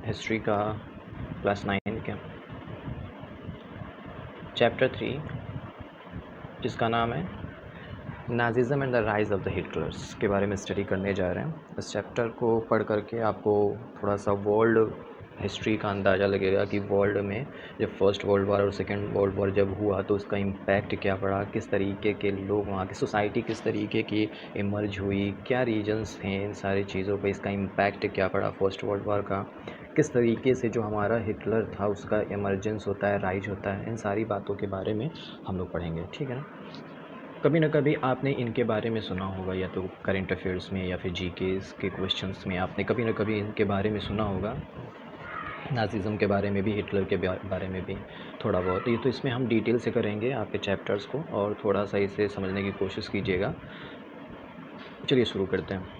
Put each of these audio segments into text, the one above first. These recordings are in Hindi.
हिस्ट्री का क्लास 9 का चैप्टर 3 जिसका नाम है Nazism and the rise of the Hitlers के बारे में स्टडी करने जा रहे हैं। इस चैप्टर को पढ़ करके आपको थोड़ा सा वर्ल्ड हिस्ट्री का अंदाज़ा लगेगा कि वर्ल्ड में जब फर्स्ट वर्ल्ड वॉर और सेकेंड वर्ल्ड वॉर जब हुआ तो उसका इम्पैक्ट क्या पड़ा, किस तरीके के लोग, वहाँ की सोसाइटी किस तरीके की इमर्ज हुई, क्या रीजन्स थे, इन सारी चीज़ों पे इसका इम्पैक्ट क्या पड़ा फर्स्ट वर्ल्ड वॉर का, किस तरीके से जो हमारा हिटलर था उसका इमर्जेंस होता है, राइज होता है। इन सारी बातों के बारे में हम लोग पढ़ेंगे, ठीक है ना। कभी ना कभी आपने इनके बारे में सुना होगा, या तो करंट अफेयर्स में या फिर जीके के क्वेश्चंस में आपने कभी ना कभी इनके बारे में सुना होगा। नाज़िज़्म के बारे में भी, हिटलर के बारे में भी थोड़ा बहुत। ये तो इसमें हम डिटेल से करेंगे आपके चैप्टर्स को, और थोड़ा सा इसे समझने की कोशिश कीजिएगा। चलिए शुरू करते हैं।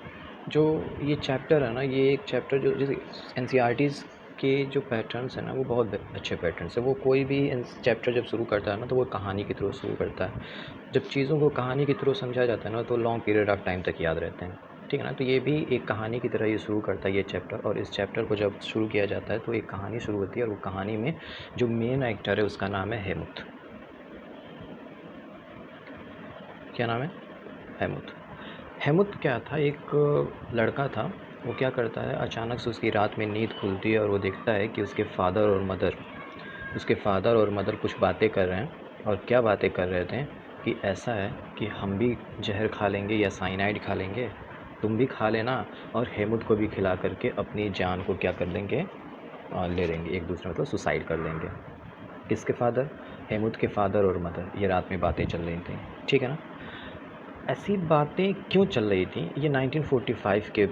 जो ये चैप्टर है ना, ये एक चैप्टर जो जैसे एनसीईआरटीज़ के जो पैटर्न्स हैं ना, वो बहुत अच्छे पैटर्न्स हैं। वो कोई भी चैप्टर जब शुरू करता है ना, तो वो कहानी के थ्रू शुरू करता है। जब चीज़ों को कहानी के थ्रू समझा जाता है ना, तो लॉन्ग पीरियड ऑफ टाइम तक याद रहते हैं, ठीक है ना। तो ये भी एक कहानी की तरह ये शुरू करता है ये चैप्टर, और इस चैप्टर को जब शुरू किया जाता है तो एक कहानी शुरू होती है, और वो कहानी में जो मेन एक्टर है उसका नाम है हेमुथ। क्या नाम है? हेमुथ। हेमुथ क्या था? एक लड़का था। वो क्या करता है, अचानक से उसकी रात में नींद खुलती है और वो देखता है कि उसके फादर और मदर कुछ बातें कर रहे हैं। और क्या बातें कर रहे थे कि ऐसा है कि हम भी जहर खा लेंगे या साइनाइड खा लेंगे, तुम भी खा लेना, और हेमुथ को भी खिला करके अपनी जान को क्या कर लेंगे, ले लेंगे एक दूसरे, मतलब सुसाइड कर लेंगे। किसके फादर? हेमुथ के फादर और मदर। ये रात में बातें चल रही थी, ठीक है ना। ऐसी बातें क्यों चल रही थी? ये 1945 के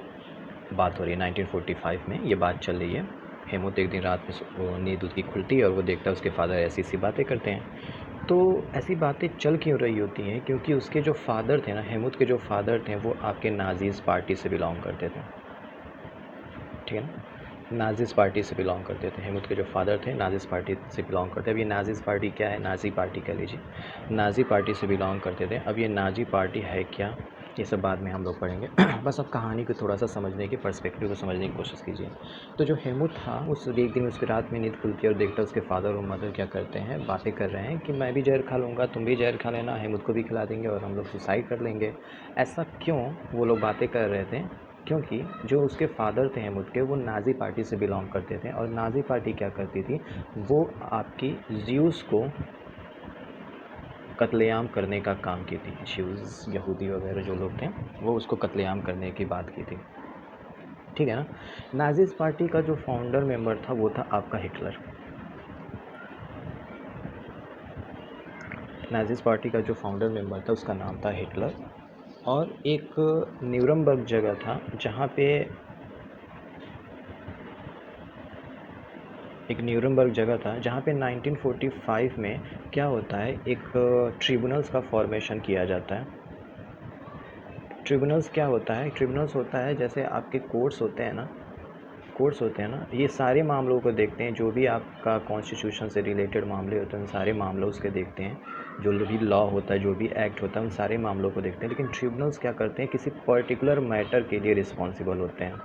बात हो रही है। 1945 में ये बात चल रही है। हेमुथ एक दिन रात में नींद उसकी खुलती है और वो देखता है उसके फादर ऐसी सी बातें करते हैं। तो ऐसी बातें चल क्यों रही होती हैं? क्योंकि उसके जो फादर थे ना, हेमुथ के जो फादर थे, वो आपके नाज़ीज़ पार्टी से बिलोंग करते थे, ठीक है ना। नाज़ीज़ पार्टी से बिलोंग करते थे। हेमुथ के जो फादर थे नाज़ीज़ पार्टी से बिलोंग करते थे। अब ये नाज़ीज़ पार्टी क्या है? नाज़ी पार्टी कह लीजिए। नाज़ी पार्टी से बिलोंग करते थे। अब ये नाज़ी पार्टी है क्या, ये सब बाद में हम लोग पढ़ेंगे। बस अब कहानी को थोड़ा सा समझने की, पर्सपेक्टिव को समझने की कोशिश कीजिए। तो जो हेमुथ था, उस एक दिन उसकी रात में नींद खुलती है और देखता है उसके फादर और मदर क्या करते हैं, बातें कर रहे हैं कि मैं भी जहर खा लूँगा, तुम भी जहर खा लेना, हेमुथ को भी खिला देंगे और हम लोग सुसाइड कर लेंगे। ऐसा क्यों वो लोग बातें कर रहे थे? क्योंकि जो उसके फादर थे हेमुथ के, वो नाज़ी पार्टी से बिलोंग करते थे। और नाज़ी पार्टी क्या करती थी, वो आपकी ज्यूज़ को कत्लेआम करने का काम की थी। ज्यूज़, यहूदी वगैरह जो लोग थे, वो उसको कत्लेआम करने की बात की थी, ठीक है ना। नाज़ीज़ पार्टी का जो फाउंडर मेंबर था वो था आपका हिटलर। नाज़ीज़ पार्टी का जो फाउंडर मेंबर था उसका नाम था हिटलर। और एक न्यूरमबर्ग जगह था जहाँ पे एक न्यूरमबर्ग जगह था जहाँ पे 1945 में क्या होता है, एक ट्रिब्यूनल्स का फॉर्मेशन किया जाता है। ट्रिब्यूनल्स क्या होता है? ट्रिब्यूनल्स होता है जैसे आपके कोर्ट्स होते हैं ना, ये सारे मामलों को देखते हैं। जो भी आपका कॉन्स्टिट्यूशन से रिलेटेड मामले होते हैं, उन सारे मामलों उसके देखते हैं। जो भी लॉ होता है, जो भी एक्ट होता है, उन सारे मामलों को देखते हैं। लेकिन ट्रिब्यूनल्स क्या करते हैं, किसी पर्टिकुलर मैटर के लिए रिस्पॉन्सिबल होते हैं।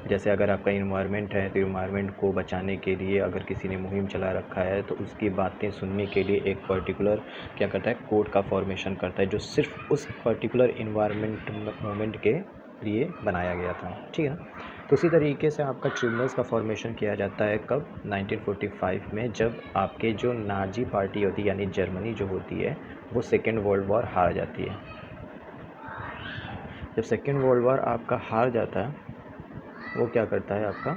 जैसे अगर आपका इन्वायरमेंट है तो इन्वायरमेंट को बचाने के लिए अगर किसी ने मुहिम चला रखा है, तो उसकी बातें सुनने के लिए एक पर्टिकुलर क्या करता है, कोर्ट का फॉर्मेशन करता है, जो सिर्फ उस पर्टिकुलर इन्वायरमेंट मूवमेंट के लिए बनाया गया था, ठीक है ना। तो उसी तरीके से आपका ट्रिब्यूनल्स का फॉर्मेशन किया जाता है कब? 1945 में, जब आपके जो नाज़ी पार्टी होती है, यानी जर्मनी जो होती है, वो सेकेंड वर्ल्ड वॉर हार जाती है। जब सेकेंड वर्ल्ड वॉर आपका हार जाता है, वो क्या करता है आपका,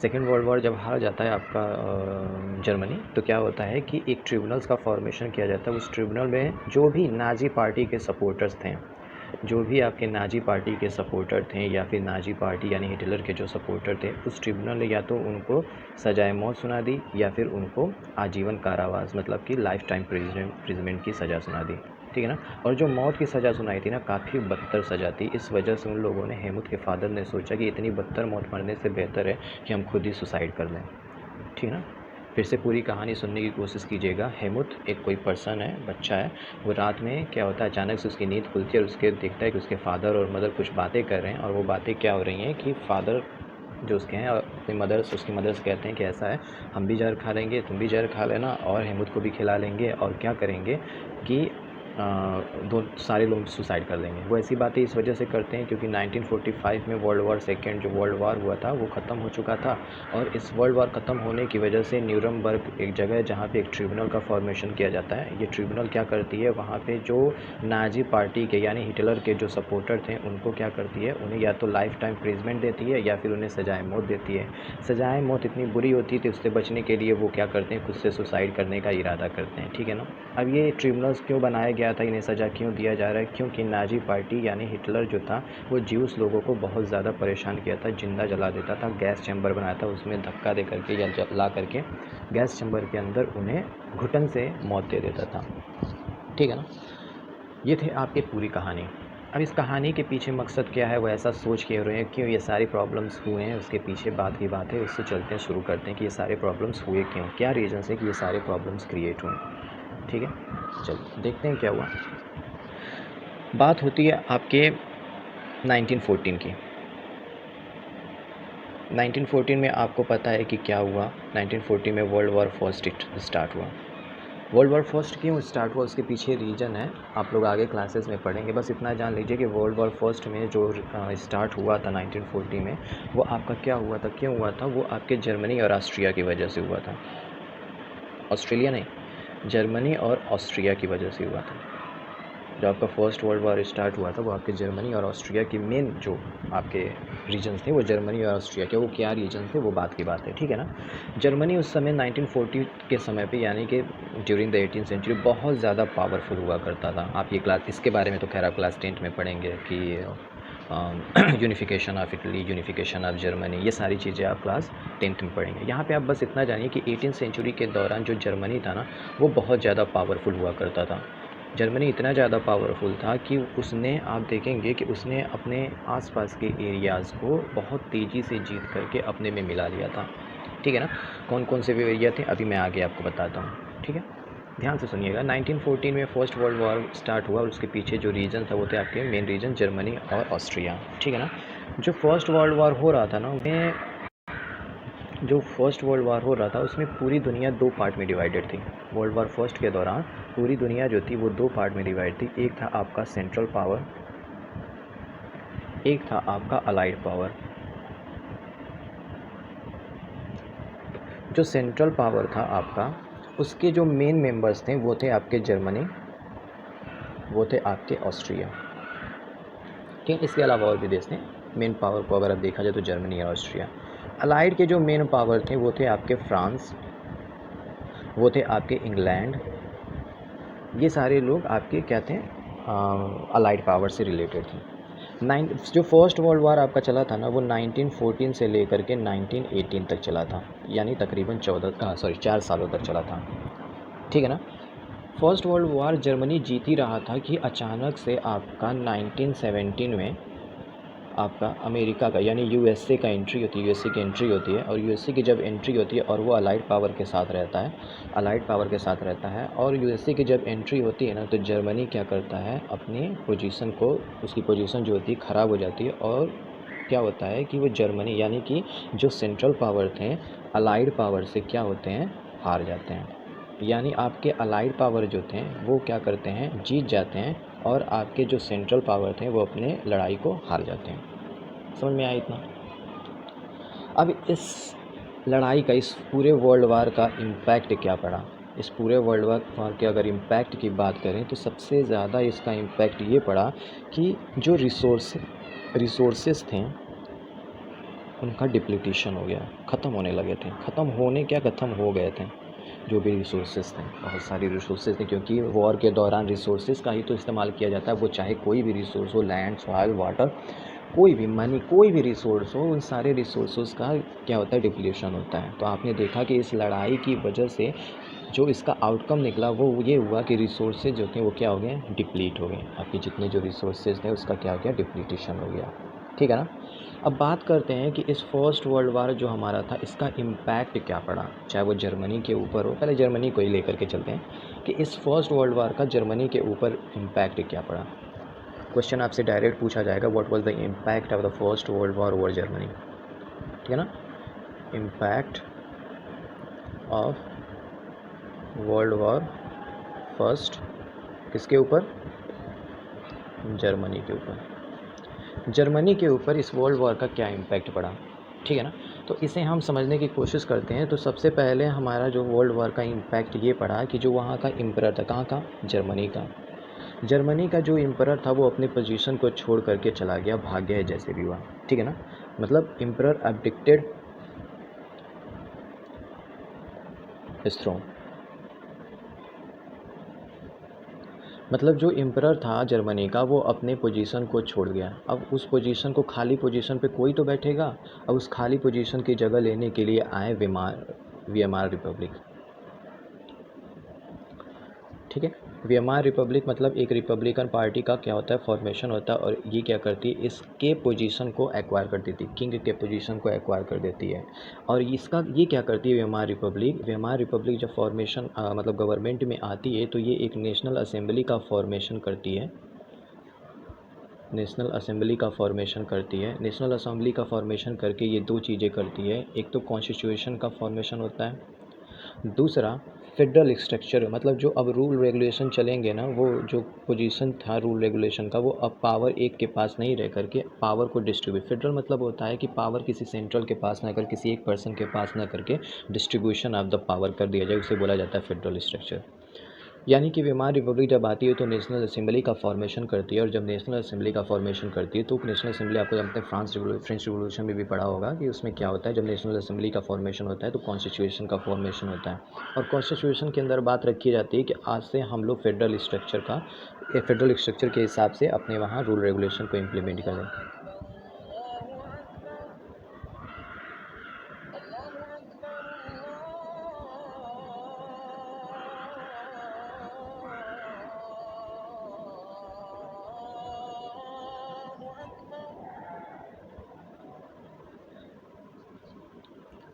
सेकेंड वर्ल्ड वॉर जब हार जाता है आपका जर्मनी, तो क्या होता है कि एक ट्रिब्यूनल्स का फॉर्मेशन किया जाता है। उस ट्रिब्यूनल में जो भी नाज़ी पार्टी के सपोर्टर्स थे, जो भी आपके नाज़ी पार्टी के सपोर्टर थे, या फिर नाज़ी पार्टी यानी हिटलर के जो सपोर्टर थे, उस ट्रिब्यूनल ने या तो उनको सजाए मौत सुना दी, या फिर उनको आजीवन कारावास, मतलब कि लाइफ टाइम प्रिजनमेंट की सज़ा सुना दी, ठीक है ना। और जो मौत की सज़ा सुनाई थी ना, काफ़ी बदतर सज़ा थी। इस वजह से उन लोगों ने, हेमुथ के फादर ने सोचा कि इतनी बदतर मौत मरने से बेहतर है कि हम खुद ही सुसाइड कर लें, ठीक है ना। फिर से पूरी कहानी सुनने की कोशिश कीजिएगा। हेमुथ एक कोई पर्सन है, बच्चा है। वो रात में क्या होता है, अचानक से उसकी नींद खुलती है और उसके देखता है कि उसके फादर और मदर कुछ बातें कर रहे हैं। और वो बातें क्या हो रही हैं कि फादर जो उसके हैं, और अपनी मदर से, उसकी मदर से कहते हैं कि ऐसा है, हम भी ज़हर खा लेंगे, तुम भी ज़हर खा लेना और हेमूद को भी खिला लेंगे, और क्या करेंगे कि दो सारे लोग सुसाइड कर लेंगे। वो ऐसी बातें इस वजह से करते हैं क्योंकि 1945 में वर्ल्ड वॉर सेकेंड जो वर्ल्ड वॉर हुआ था वो ख़त्म हो चुका था, और इस वर्ल्ड वॉर ख़त्म होने की वजह से न्यूरमबर्ग एक जगह है जहाँ पे एक ट्रिब्यूनल का फॉर्मेशन किया जाता है। ये ट्रिब्यूनल क्या करती है, वहाँ पे जो नाजी पार्टी के यानी हिटलर के जो सपोर्टर थे उनको क्या करती है, उन्हें या तो लाइफ टाइम प्रिजमेंट देती है या फिर उन्हें सजाए मौत देती है। सजाए मौत इतनी बुरी होती थी, उससे बचने के लिए वो क्या करते हैं, खुद से सुसाइड करने का इरादा करते हैं, ठीक है ना। अब ये ट्रिब्यूनल्स क्यों बनाया गया था, इन्हें सज़ा क्यों दिया जा रहा है, क्योंकि नाजी पार्टी यानी हिटलर जो था वो ज्यूस लोगों को बहुत ज़्यादा परेशान किया था, जिंदा जला देता था, गैस चैम्बर बनाया था, उसमें धक्का दे करके या जला करके गैस चैम्बर के अंदर उन्हें घुटन से मौत दे देता था, ठीक है ना। ये थे आपकी पूरी कहानी। अब इस कहानी के पीछे मकसद क्या है, वो ऐसा सोच के हो रहे हैं, क्यों ये सारी प्रॉब्लम्स हुए हैं, उसके पीछे बात की बात है, उससे चलते हैं, शुरू करते हैं कि ये सारे प्रॉब्लम्स हुए क्यों, क्या रीज़न है कि ये सारे प्रॉब्लम्स क्रिएट हुए, ठीक है। चलिए देखते हैं क्या हुआ। बात होती है आपके 1914 की। 1914 में आपको पता है कि क्या हुआ। 1914 में वर्ल्ड वॉर फर्स्ट स्टार्ट हुआ। वर्ल्ड वॉर फर्स्ट क्यों स्टार्ट हुआ, उसके पीछे रीज़न है, आप लोग आगे क्लासेस में पढ़ेंगे। बस इतना जान लीजिए कि वर्ल्ड वॉर फर्स्ट में जो स्टार्ट हुआ था 1914 में, वो आपका क्या हुआ था, क्यों हुआ था, वो आपके जर्मनी और ऑस्ट्रिया की वजह से हुआ था। ऑस्ट्रेलिया नहीं, जर्मनी और ऑस्ट्रिया की वजह से हुआ था। जो आपका फर्स्ट वर्ल्ड वॉर स्टार्ट हुआ था वो आपके जर्मनी और ऑस्ट्रिया की मेन जो आपके रीजन्स थे वो जर्मनी और ऑस्ट्रिया के, वो क्या रीजन थे वो बात की बात है, ठीक है ना। जर्मनी उस समय 1940 के समय पे यानी कि ड्यूरिंग द 18th सेंचुरी बहुत ज़्यादा पावरफुल हुआ करता था। आप ये क्लास, इसके बारे में तो खैर आप क्लास 10th में पढ़ेंगे कि unification of Italy, unification of Germany, ये सारी चीज़ें आप क्लास 10th में पढ़ेंगे। यहाँ पे आप बस इतना जानिए कि 18th सेंचुरी के दौरान जो जर्मनी था ना वो बहुत ज़्यादा पावरफुल हुआ करता था। जर्मनी इतना ज़्यादा पावरफुल था कि उसने, आप देखेंगे कि उसने अपने आसपास के एरियाज़ को बहुत तेज़ी से जीत करके अपने में मिला लिया था, ठीक है ना। कौन कौन से वे एरिया थे अभी मैं आगे आपको बताता हूँ, ठीक है। ध्यान से सुनिएगा। 1914 में फर्स्ट वर्ल्ड वॉर स्टार्ट हुआ और उसके पीछे जो रीजन था वो थे आपके मेन रीजन जर्मनी और ऑस्ट्रिया, ठीक है ना। जो फर्स्ट वर्ल्ड वॉर हो रहा था ना, जो फर्स्ट वर्ल्ड वॉर हो रहा था उसमें पूरी दुनिया दो पार्ट में डिवाइडेड थी। वर्ल्ड वॉर फर्स्ट के दौरान पूरी दुनिया जो थी वो दो पार्ट में डिवाइड थी। एक था आपका सेंट्रल पावर, एक था आपका अलाइड पावर। जो सेंट्रल पावर था आपका, उसके जो मेन मेंबर्स थे वो थे आपके जर्मनी, वो थे आपके ऑस्ट्रिया, ठीक है। इसके अलावा और भी देश थे। मेन पावर को अगर आप देखा जाए तो जर्मनी और ऑस्ट्रिया। अलाइड के जो मेन पावर थे वो थे आपके फ्रांस, वो थे आपके इंग्लैंड। ये सारे लोग आपके क्या थे, अलाइड पावर से रिलेटेड थे। जो फर्स्ट वर्ल्ड वार आपका चला था ना वो 1914 से लेकर के 1918 तक चला था, यानी तकरीबन 4 सालों तक चला था, ठीक है ना। फर्स्ट वर्ल्ड वार जर्मनी जीत ही रहा था कि अचानक से आपका 1917 में आपका अमेरिका का यानी यूएसए का एंट्री होती है, यूएसए की एंट्री होती है, और यूएसए की जब एंट्री होती है और वो अलाइड पावर के साथ रहता है, अलाइड पावर के साथ रहता है, और यूएसए की जब एंट्री होती है ना तो जर्मनी क्या करता है, अपनी पोजीशन को, उसकी पोजीशन जो होती है ख़राब हो जाती है, और क्या होता है कि वो जर्मनी यानी कि जो सेंट्रल पावर थे अलाइड पावर से क्या होते हैं, हार जाते हैं। यानी आपके अलाइड पावर जो थे वो क्या करते हैं, जीत जाते हैं, और आपके जो सेंट्रल पावर थे वो अपने लड़ाई को हार जाते हैं। समझ में आया इतना। अब इस लड़ाई का, इस पूरे वर्ल्ड वार का इम्पैक्ट क्या पड़ा, इस पूरे वर्ल्ड वार के अगर इम्पैक्ट की बात करें तो सबसे ज़्यादा इसका इम्पैक्ट ये पड़ा कि जो रिसोर्सेस थे उनका डिप्लीटेशन हो गया, ख़त्म होने लगे थे। ख़त्म होने क्या, ख़त्म हो गए थे। जो भी रिसोर्सेज थे, बहुत सारी रिसोर्सेज थे, क्योंकि वॉर के दौरान रिसोर्सेज का ही तो इस्तेमाल किया जाता है, वो चाहे कोई भी रिसोर्स हो, लैंड, सॉइल, वाटर, कोई भी मनी, कोई भी रिसोर्स हो, उन सारे रिसोर्सेज का क्या होता है, डिप्लीशन होता है। तो आपने देखा कि इस लड़ाई की वजह से जो इसका आउटकम निकला वो ये हुआ कि रिसोर्सेज जो थे वो क्या हो गए, डिप्लीट हो गए। आपके जितने जो रिसोर्सेज थे उसका क्या हो गया, डिप्लीटेशन हो गया, ठीक है ना। अब बात करते हैं कि इस फर्स्ट वर्ल्ड वार जो हमारा था इसका इम्पैक्ट क्या पड़ा, चाहे वो जर्मनी के ऊपर हो। पहले जर्मनी को ही लेकर के चलते हैं कि इस फर्स्ट वर्ल्ड वार का जर्मनी के ऊपर इम्पैक्ट क्या पड़ा। क्वेश्चन आपसे डायरेक्ट पूछा जाएगा, what was the impact of the first world war over Germany. ठीक है ना। Impact of world war first किसके ऊपर? जर्मनी के ऊपर। जर्मनी के ऊपर इस वर्ल्ड वॉर का क्या इम्पैक्ट पड़ा, ठीक है ना। तो इसे हम समझने की कोशिश करते हैं। तो सबसे पहले हमारा जो वर्ल्ड वॉर का इम्पैक्ट ये पड़ा कि जो वहाँ का एम्परर था, कहाँ का? जर्मनी का। जर्मनी का जो एम्परर था वो अपनी पोजीशन को छोड़ करके चला गया, भाग गया, जैसे भी हुआ, ठीक है ना। मतलब एम्परर एब्डिक्टेड हिज थ्रोन। मतलब जो एम्परर था जर्मनी का वो अपने पोजीशन को छोड़ गया। अब उस पोजीशन को, खाली पोजीशन पे कोई तो बैठेगा। अब उस खाली पोजीशन की जगह लेने के लिए आए वीएमआर रिपब्लिक, ठीक है। वीएमआर रिपब्लिक मतलब एक रिपब्लिकन पार्टी का क्या होता है? फॉर्मेशन होता है। और ये क्या करती है? इसके पोजीशन को एक्वायर कर देती है, किंग के पोजीशन को एक्वायर कर देती है। और इसका ये क्या करती है? वीएमआर रिपब्लिक जब फॉर्मेशन मतलब गवर्नमेंट में आती है तो ये एक नेशनल असेंबली का फॉर्मेशन करती है। नेशनल असेंबली का फॉर्मेशन करती है। नेशनल असेंबली का फॉर्मेशन करके ये दो चीज़ें करती है। एक तो कॉन्स्टिट्यूशन का फॉर्मेशन होता है, दूसरा फेडरल स्ट्रक्चर। मतलब जो अब रूल रेगुलेशन चलेंगे ना, वो जो पोजीशन था रूल रेगुलेशन का, वो अब पावर एक के पास नहीं रह करके पावर को डिस्ट्रीब्यूट। फेडरल मतलब होता है कि पावर किसी सेंट्रल के पास ना कर, किसी एक पर्सन के पास ना करके डिस्ट्रीब्यूशन ऑफ द पावर कर दिया जाए, उसे बोला जाता है फेडरल स्ट्रक्चर। यानी कि वीमार रिपब्लिक जब आती है तो नेशनल असेंबली का फॉर्मेशन करती है। और जब नेशनल असेंबली का फॉर्मेशन करती है तो नेशनल असेंबली, आपको जानते हैं फ्रेंच रिवोल्यूशन में भी पढ़ा होगा कि उसमें क्या होता है। जब नेशनल असेंबली का फॉर्मेशन होता है तो कॉन्स्टिट्यूशन का फॉर्मेशन होता है। और कॉन्स्टिट्यूशन के अंदर बात रखी जाती है कि आज से हम लोग फेडरल स्ट्रक्चर के हिसाब से अपने वहाँ रूल रेगुलेशन को इम्प्लीमेंट करें।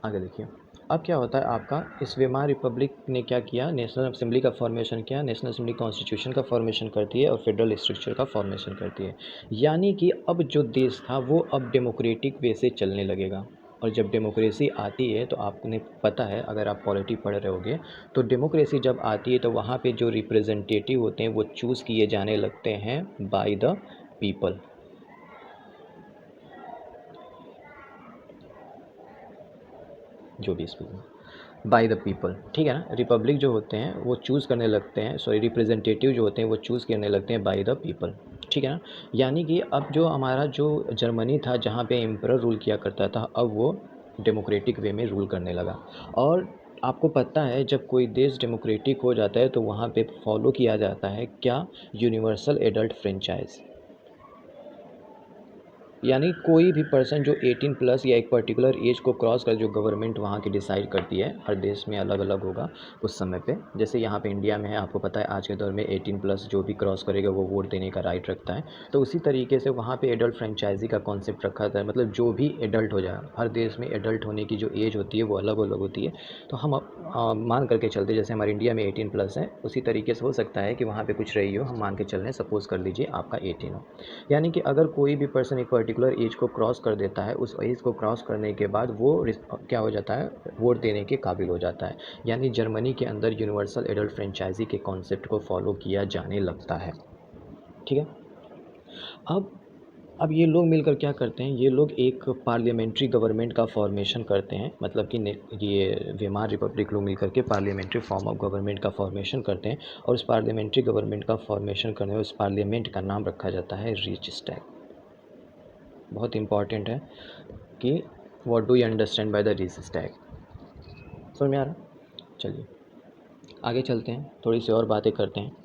आगे देखिए, अब क्या होता है आपका, इस वेमार रिपब्लिक ने क्या किया? नेशनल असेंबली का फॉर्मेशन किया। नेशनल असेंबली कॉन्स्टिट्यूशन का फॉर्मेशन करती है और फेडरल स्ट्रक्चर का फॉर्मेशन करती है। यानी कि अब जो देश था वो अब डेमोक्रेटिक वे से चलने लगेगा। और जब डेमोक्रेसी आती है तो आपने पता है, अगर आप पॉलिटी पढ़ रहे होगे, तो डेमोक्रेसी जब आती है तो वहाँ पे जो रिप्रेजेंटेटिव होते हैं वो चूज़ किए जाने लगते हैं बाय द पीपल। जो भी स्पीक बाय द पीपल, ठीक है ना। रिपब्लिक जो होते हैं वो चूज़ करने लगते हैं, सॉरी रिप्रेजेंटेटिव जो होते हैं वो चूज़ करने लगते हैं बाय द पीपल, ठीक है ना। यानी कि अब जो हमारा जो जर्मनी था जहाँ पे एम्परर रूल किया करता था, अब वो डेमोक्रेटिक वे में रूल करने लगा। और आपको पता है जब कोई देश डेमोक्रेटिक हो जाता है तो वहाँ पे फॉलो किया जाता है क्या? Universal adult franchise. यानी कोई भी पर्सन जो 18 प्लस या एक पर्टिकुलर एज को क्रॉस कर, जो गवर्नमेंट वहाँ की डिसाइड करती है, हर देश में अलग अलग होगा उस समय पे। जैसे यहाँ पे इंडिया में है, आपको पता है आज के दौर में 18 प्लस जो भी क्रॉस करेगा वो वोट देने का राइट रखता है। तो उसी तरीके से वहाँ पे एडल्ट फ्रेंचाइजी का कॉन्सेप्ट रखा था। मतलब जो भी एडल्ट हो जाए, हर देश में एडल्ट होने की जो एज होती है वो अलग अलग होती है। तो हम मान करके चलते, जैसे हमारे इंडिया में 18 प्लस है, उसी तरीके से हो सकता है कि वहाँ पर कुछ रही हो, हम मान के चल रहे हैं, सपोज़ कर लीजिए आपका 18 हो। यानी कि अगर कोई भी पर्सन एक पर्टिकुलर एज को क्रॉस कर देता है, उस एज को क्रॉस करने के बाद वो क्या हो जाता है? वोट देने के काबिल हो जाता है। यानी जर्मनी के अंदर यूनिवर्सल एडल्ट फ्रेंचाइजी के कॉन्सेप्ट को फॉलो किया जाने लगता है, ठीक है। अब अब ये लोग मिलकर क्या करते हैं? ये लोग एक पार्लियामेंट्री गवर्नमेंट का फॉर्मेशन करते हैं। मतलब कि ये वेमार रिपब्लिक लोग मिलकर के पार्लियामेंट्री फॉर्म ऑफ गवर्नमेंट का फॉर्मेशन करते हैं। और उस पार्लियामेंट्री गवर्नमेंट का फॉर्मेशन करने में उस पार्लियामेंट का नाम रखा जाता है रिचस्टैग। बहुत इंपॉर्टेंट है कि what do you understand by the Reichstag. समझ में आ रहा? चलिए आगे चलते हैं, थोड़ी सी और बातें करते हैं।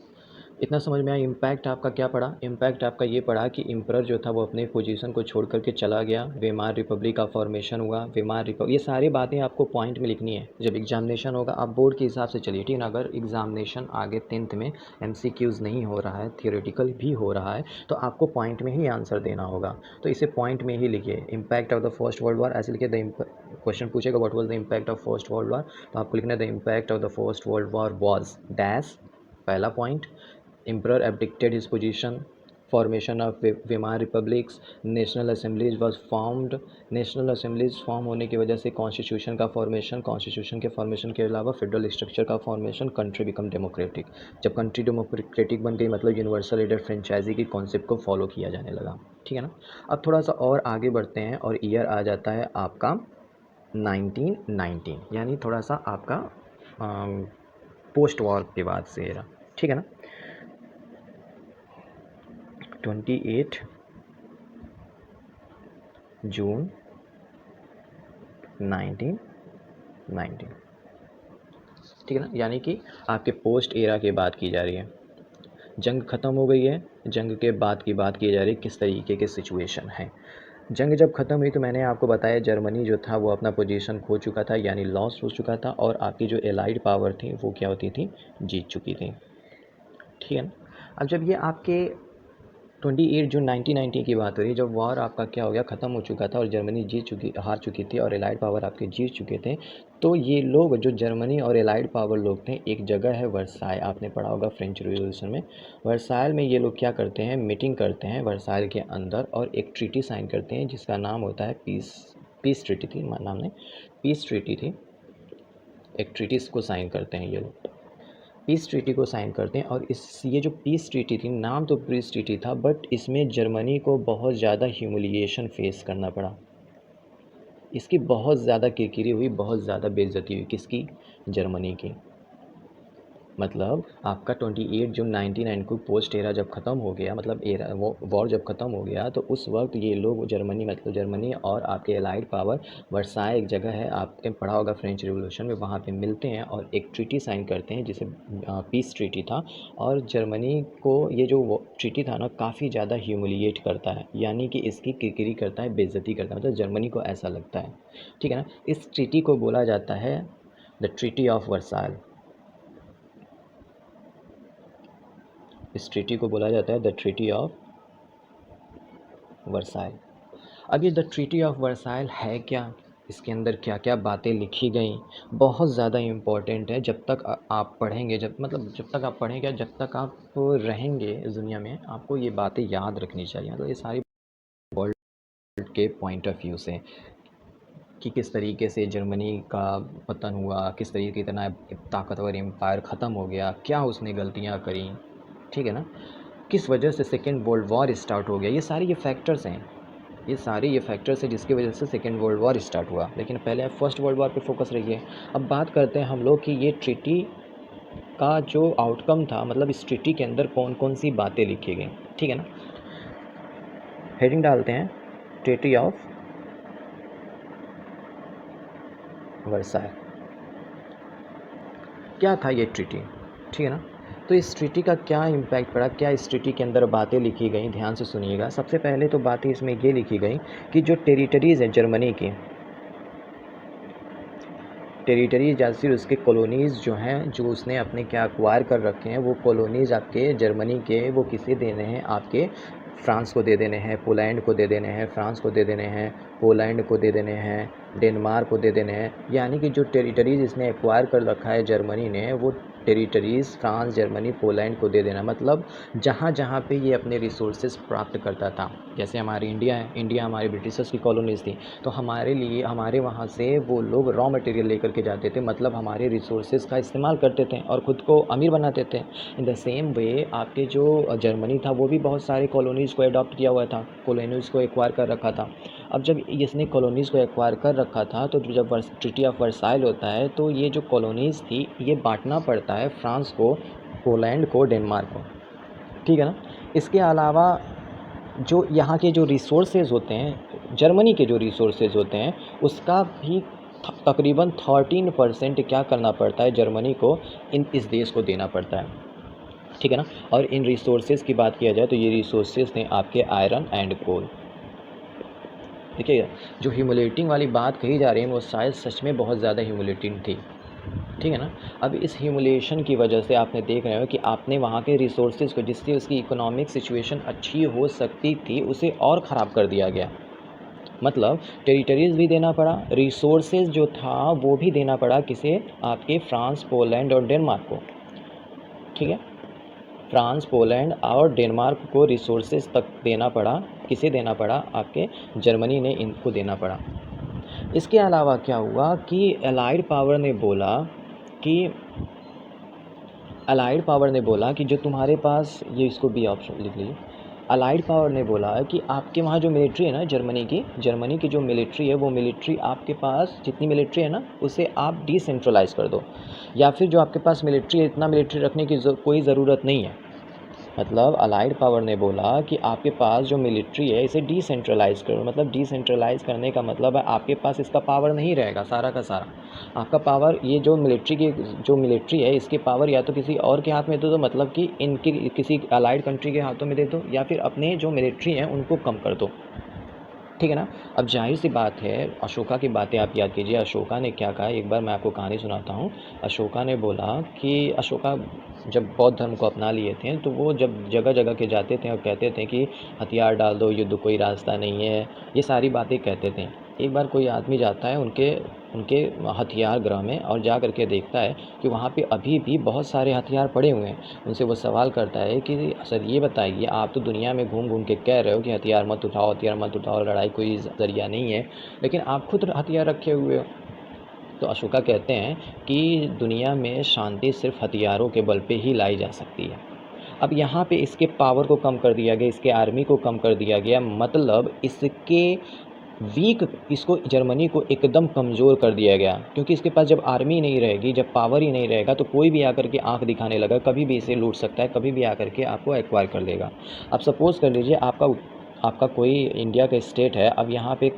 इतना समझ में आया। इम्पैक्ट आपका क्या पड़ा? इम्पैक्ट आपका ये पड़ा कि एम्परर जो था वो अपने पोजीशन को छोड़ करके चला गया। वेमार रिपब्लिक का फॉर्मेशन हुआ। ये सारी बातें आपको पॉइंट में लिखनी है। जब एग्जामिनेशन होगा आप बोर्ड के हिसाब से चलिए, ठीक है ना। अगर एग्जामिनेशन आगे 10th में MCQs नहीं हो रहा है, थियोरेटिकल भी हो रहा है, तो आपको पॉइंट में ही आंसर देना होगा। तो इसे पॉइंट में ही लिखिए। Impact of the first world war ऐसे लिखिए। क्वेश्चन पूछेगा what was the impact of first world war, तो आपको लिखना है the impact of the first world war was dash, पहला point, emperor abdicated his position, formation of Weimar republics, national assemblies was formed. National assemblies form होने की वजह से कॉन्स्टिट्यूशन का फॉर्मेशन, कॉन्स्टिट्यूशन के फॉर्मेशन के अलावा फेडरल स्ट्रक्चर का फॉर्मेशन, कंट्री बिकम डेमोक्रेटिक। जब कंट्री डेमोक्रेटिक बन गई मतलब यूनिवर्सल एडेड फ्रेंचाइजी की कॉन्सेप्ट को फॉलो किया जाने लगा। ठीक है ना। अब थोड़ा सा और आगे बढ़ते हैं और ईयर आ जाता है आपका 1919, यानी थोड़ा सा आपका पोस्ट वॉर के बाद से एरा। ठीक है ना। 28 जून 1919, ठीक है ना, यानी कि आपके पोस्ट एरा की बात की जा रही है। जंग ख़त्म हो गई है, जंग के बाद की बात की जा रही है, किस तरीके के सिचुएशन है। जंग जब ख़त्म हुई तो मैंने आपको बताया जर्मनी जो था वो अपना पोजीशन खो चुका था, यानी लॉस हो चुका था, और आपकी जो एलाइड पावर थी वो क्या होती थी, जीत चुकी थी। ठीक है ना। अब जब ये आपके 28 जून 1919 की बात हो रही है, जब वॉर आपका क्या हो गया, ख़त्म हो चुका था और जर्मनी हार चुकी थी और एलाइड पावर आपके जीत चुके थे, तो ये लोग जो जर्मनी और एलाइड पावर लोग थे, एक जगह है वर्साई, आपने पढ़ा होगा फ्रेंच रिवॉल्यूशन में। वर्साई में ये लोग क्या करते हैं, मीटिंग करते हैं वर्साई के अंदर और एक ट्रीटी साइन करते हैं जिसका नाम होता है पीस ट्रीटी थी, नाम नहीं, पीस ट्रीटी थी। एक ट्रीटीज़ को साइन करते हैं ये लोग, पीस ट्रीटी को साइन करते हैं। और ये जो पीस ट्रीटी थी, नाम तो पीस ट्रीटी था बट इसमें जर्मनी को बहुत ज़्यादा ह्यूमिलिएशन फेस करना पड़ा। इसकी बहुत ज़्यादा किरकिरी हुई, बहुत ज़्यादा बेइज्जती हुई, किसकी, जर्मनी की। मतलब आपका 28 जून 1999 को पोस्ट एरा जब ख़त्म हो गया, मतलब एरा वो वॉर जब ख़त्म हो गया, तो उस वक्त ये लोग जर्मनी, मतलब जर्मनी और आपके एलाइड पावर वर्साई एक जगह है, आपने पढ़ा होगा फ्रेंच रिवॉल्यूशन में, वहाँ पे मिलते हैं और एक ट्रीटी साइन करते हैं जिसे पीस ट्रीटी था। और जर्मनी को ये जो ट्रीटी था ना काफ़ी ज़्यादा ह्यूमिलिएट करता है, यानी कि इसकी किरकिरी करता है, बेइज्जती करता है, मतलब जर्मनी को ऐसा लगता है। ठीक है ना। इस ट्रीटी को बोला जाता है द ट्रीटी ऑफ वर्साई। इस ट्रीटी को बोला जाता है द ट्रीटी ऑफ वर्साई। अब ये द ट्रीटी ऑफ वर्साई है क्या, इसके अंदर क्या क्या बातें लिखी गई, बहुत ज़्यादा इम्पोर्टेंट है। जब तक आप पढ़ेंगे, जब तक आप पढ़ेंगे, जब तक आप रहेंगे इस दुनिया में, आपको ये बातें याद रखनी चाहिए। मतलब ये सारी वर्ल्ड के पॉइंट ऑफ व्यू से कि किस तरीके से जर्मनी का पतन हुआ, किस तरीके की इतना ताकतवर एम्पायर ख़त्म हो गया, क्या उसने गलतियाँ करी। ठीक है ना। किस वजह से सेकेंड वर्ल्ड वॉर स्टार्ट हो गया, ये सारे ये फैक्टर्स हैं, ये सारे ये फैक्टर्स हैं जिसकी वजह से सेकेंड वर्ल्ड वॉर स्टार्ट हुआ। लेकिन पहले आप फर्स्ट वर्ल्ड वॉर पे फोकस रहिए। अब बात करते हैं हम लोग कि ये ट्रीटी का जो आउटकम था, मतलब इस ट्रीटी के अंदर कौन कौन सी बातें लिखी गई। ठीक है ना। हेडिंग डालते हैं ट्रीटी ऑफ वर्साई। क्या था ये ट्रीटी। ठीक है ना। तो इस ट्रीटी का क्या इम्पैक्ट पड़ा, क्या इस ट्रीटी के अंदर बातें लिखी गई, ध्यान से सुनिएगा। सबसे पहले तो बातें इसमें ये लिखी गई कि जो टेरिटरीज़ हैं जर्मनी की, टेरिटरीज या फिर उसके कॉलोनीज़ जो हैं, जो उसने अपने क्या एक्वायर कर रखे हैं, वो कॉलोनीज़ आपके जर्मनी के वो किसे देने हैं, आपके फ्रांस को दे देने हैं, पोलैंड को दे देने हैं, फ्रांस को दे देने हैं, पोलैंड को दे देने हैं, डेनमार्क को दे देने हैं। यानी कि जो टेरिटरीज़ इसने एक्वायर कर रखा है जर्मनी ने, वो टेरिटरीज़ फ्रांस, जर्मनी, पोलैंड को दे देना। मतलब जहाँ जहाँ पे ये अपने रिसोर्सेज प्राप्त करता था, जैसे हमारी इंडिया है, इंडिया हमारी ब्रिटिशर्स की कॉलोनीज़ थी, तो हमारे लिए, हमारे वहाँ से वो लोग रॉ मटेरियल लेकर के जाते थे, मतलब हमारे रिसोर्सेज का इस्तेमाल करते थे और ख़ुद को अमीर बनाते थे। इन द सेम वे आपके जो जर्मनी था वो भी बहुत सारे कॉलोनीज़ को अडॉप्ट किया हुआ था, कॉलोनीज़ को एक्वायर कर रखा था। अब जब इसने कॉलोनीज़ को एक्वायर कर रखा था, तो जब ट्रीटी ऑफ वर्साइल होता है, तो ये जो कॉलोनीज़ थी ये बांटना पड़ता है फ्रांस को, पोलैंड को, डेनमार्क को। ठीक है ना। इसके अलावा जो यहाँ के जो रिसोर्सेज होते हैं, जर्मनी के जो रिसोर्सेज होते हैं, उसका भी तकरीबन 13% क्या करना पड़ता है जर्मनी को, इस देश को देना पड़ता है। ठीक है ना। और इन रिसोर्सेज की बात किया जाए तो ये रिसोर्सेज थे आपके आयरन एंड कोल। देखिए जो ह्यूमिलेटिंग वाली बात कही जा रही है वो शायद सच में बहुत ज़्यादा ह्यूमिलेटिंग थी। ठीक है ना। अब इस ह्यूमिलेशन की वजह से आपने देख रहे हो कि आपने वहाँ के रिसोर्सेज को, जिससे उसकी इकोनॉमिक सिचुएशन अच्छी हो सकती थी, उसे और ख़राब कर दिया गया। मतलब टेरिटरीज़ भी देना पड़ा, रिसोर्सेज जो था वो भी देना पड़ा, किसे, आपके फ्रांस, पोलैंड और डेनमार्क को। ठीक है। फ्रांस, पोलैंड और डेनमार्क को रिसोर्सेज तक देना पड़ा। किसे देना पड़ा? आपके जर्मनी ने इनको देना पड़ा। इसके अलावा क्या हुआ कि अलाइड पावर ने बोला कि जो तुम्हारे पास, ये इसको बी ऑप्शन लिख लीजिए। अलाइड पावर ने बोला कि आपके वहाँ जो मिलिट्री है ना, जर्मनी की जो मिलिट्री है, वो मिलिट्री आपके पास जितनी मिलिट्री है ना, उसे आप डिसेंट्रलाइज कर दो, या फिर जो आपके पास मिलिट्री है, इतना मिलिट्री रखने की कोई ज़रूरत नहीं है। मतलब अलाइड पावर ने बोला कि आपके पास जो मिलिट्री है, इसे डिसेंट्रलाइज़ करो। मतलब डिसेंट्रलाइज़ करने का मतलब है आपके पास इसका पावर नहीं रहेगा सारा का सारा। आपका पावर, ये जो मिलिट्री है, इसके पावर या तो किसी और के हाथ में दे दो, मतलब कि इनके किसी अलाइड कंट्री के हाथों में दे दो, या फिर अपने जो मिलिट्री हैं उनको कम कर दो। ठीक है ना। अब जाहिर सी बात है, अशोका की बातें आप याद कीजिए। अशोका ने क्या कहा, एक बार मैं आपको कहानी सुनाता हूँ। अशोका ने बोला कि अशोका जब बौद्ध धर्म को अपना लिए थे, तो वो जब जगह जगह के जाते थे और कहते थे कि हथियार डाल दो, युद्ध कोई रास्ता नहीं है, ये सारी बातें कहते थे। एक बार कोई आदमी जाता है उनके उनके हथियार गृह में और जा करके देखता है कि वहाँ पे अभी भी बहुत सारे हथियार पड़े हुए हैं। उनसे वो सवाल करता है कि सर ये बताइए, आप तो दुनिया में घूम घूम के कह रहे हो कि हथियार मत उठाओ, लड़ाई कोई ज़रिया नहीं है, लेकिन आप खुद हथियार रखे हुए हो। तो अशोका कहते हैं कि दुनिया में शांति सिर्फ हथियारों के बल पे ही लाई जा सकती है। अब यहाँ पे इसके पावर को कम कर दिया गया, इसके आर्मी को कम कर दिया गया, मतलब इसको जर्मनी को एकदम कमज़ोर कर दिया गया, क्योंकि इसके पास जब आर्मी नहीं रहेगी, जब पावर ही नहीं रहेगा, तो कोई भी आकर के आंख दिखाने लगा, कभी भी इसे लूट सकता है, कभी भी आकर के आपको एक्वायर कर लेगा। अब सपोज़ कर लीजिए आपका कोई इंडिया का स्टेट है, अब यहाँ पे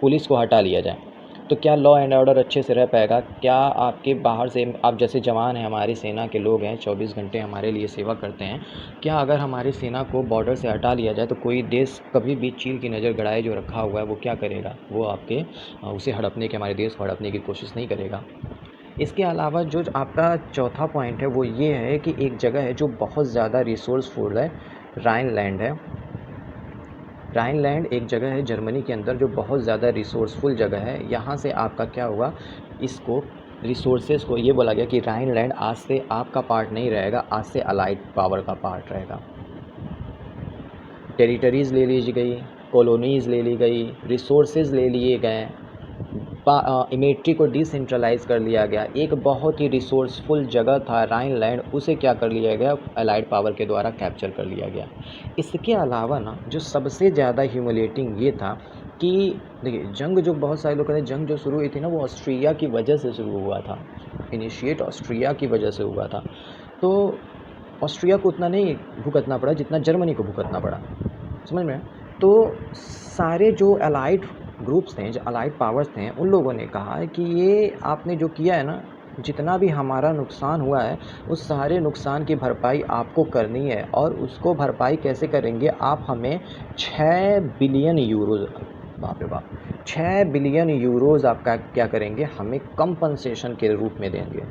पुलिस को हटा लिया जाए, तो क्या लॉ एंड ऑर्डर अच्छे से रह पाएगा? क्या आपके बाहर से, आप जैसे जवान हैं, हमारी सेना के लोग हैं, 24 घंटे हमारे लिए सेवा करते हैं, क्या अगर हमारी सेना को बॉर्डर से हटा लिया जाए, तो कोई देश कभी भी चील की नज़र गड़ाए जो रखा हुआ है, वो क्या करेगा? वो उसे हड़पने की, हमारे देश को हड़पने की कोशिश नहीं करेगा। इसके अलावा जो आपका चौथा पॉइंट है, वो ये है कि एक जगह है जो बहुत ज़्यादा रिसोर्सफुल है, राइनलैंड है। राइनलैंड एक जगह है जर्मनी के अंदर जो बहुत ज़्यादा रिसोर्सफुल जगह है। यहाँ से आपका क्या हुआ, इसको रिसोर्सेज को ये बोला गया कि राइनलैंड आज से आपका पार्ट नहीं रहेगा, आज से अलाइड पावर का पार्ट रहेगा। टेरिटरीज़ ले ली गई, कॉलोनीज़ ले ली गई, रिसोर्सेज ले लिए गए, मिलिट्री को डिसेंट्रलाइज़ कर लिया गया। एक बहुत ही रिसोर्सफुल जगह था राइनलैंड, उसे क्या कर लिया गया, अलाइड पावर के द्वारा कैप्चर कर लिया गया। इसके अलावा ना, जो सबसे ज़्यादा ह्यूमिलेटिंग ये था कि देखिए, जंग जो बहुत सारे लोग कहते हैं, जंग जो शुरू हुई थी ना, वो ऑस्ट्रिया की वजह से शुरू हुआ था, इनिशिएट ऑस्ट्रिया की वजह से हुआ था। तो ऑस्ट्रिया को उतना नहीं भुगतना पड़ा जितना जर्मनी को भुगतना पड़ा, समझ में? तो सारे जो अलाइड ग्रुप्स थे, जो अलाइड पावर्स थे, उन लोगों ने कहा है कि ये आपने जो किया है ना, जितना भी हमारा नुकसान हुआ है, उस सारे नुकसान की भरपाई आपको करनी है। और उसको भरपाई कैसे करेंगे? आप हमें 6 बिलियन यूरोज़, बाप रे बाप, 6 बिलियन यूरोज़ आपका क्या करेंगे, हमें कंपनसेशन के रूप में देंगे।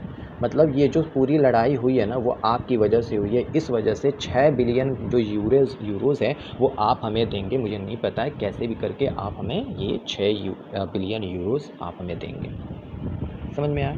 मतलब ये जो पूरी लड़ाई हुई है ना, वो आपकी वजह से हुई है। इस वजह से 6 बिलियन जो यूरोज़ है, वो आप हमें देंगे। मुझे नहीं पता है कैसे भी करके आप हमें ये 6 बिलियन यूरोज़ आप हमें देंगे। समझ में आया?